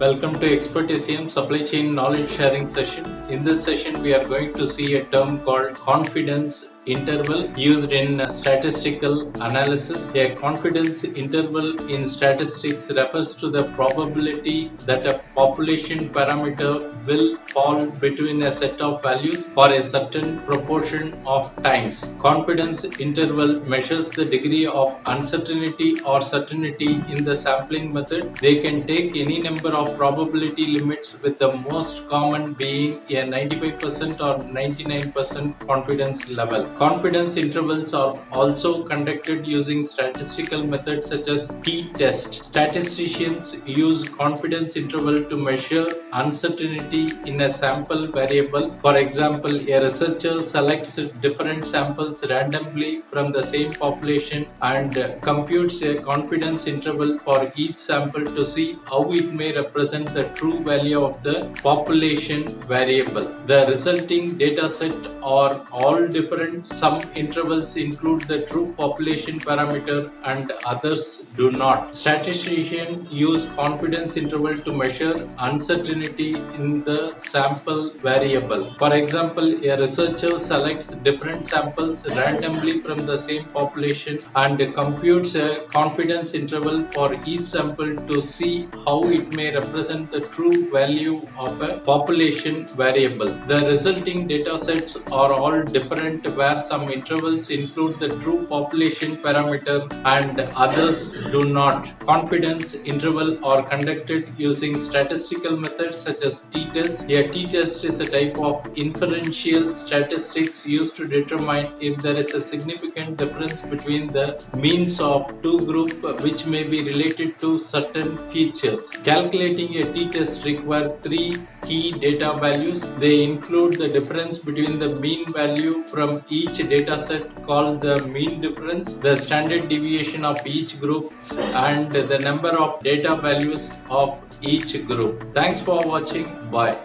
Welcome to Expert SCM Supply Chain Knowledge Sharing session. In this session, we are going to see a term called confidence interval used in statistical analysis. A confidence interval in statistics refers to the probability that a population parameter will fall between a set of values for a certain proportion of times. Confidence interval measures the degree of uncertainty or certainty in the sampling method. They can take any number of probability limits, with the most common being a 95% or 99% confidence level. Confidence intervals are also conducted using statistical methods such as t-test. Statisticians use confidence interval to measure uncertainty in a sample variable. For example, a researcher selects different samples randomly from the same population and computes a confidence interval for each sample to see how it may represent the true value of the population variable. The resulting data set are all different. Some intervals include the true population parameter and others do not. Statisticians use confidence interval to measure uncertainty in the sample variable. For example, a researcher selects different samples randomly from the same population and computes a confidence interval for each sample to see how it may represent the true value of a population variable. The resulting data sets are all different, where some intervals include the true population parameter and others do not. Confidence interval are conducted using statistical methods such as t-test. A t-test is a type of inferential statistics used to determine if there is a significant difference between the means of two groups which may be related to certain features. Calculating a t-test requires three key data values. They include the difference between the mean value from each data set, called the mean difference, the standard deviation of each group, and the number of data values of each group. Thanks for watching. Bye.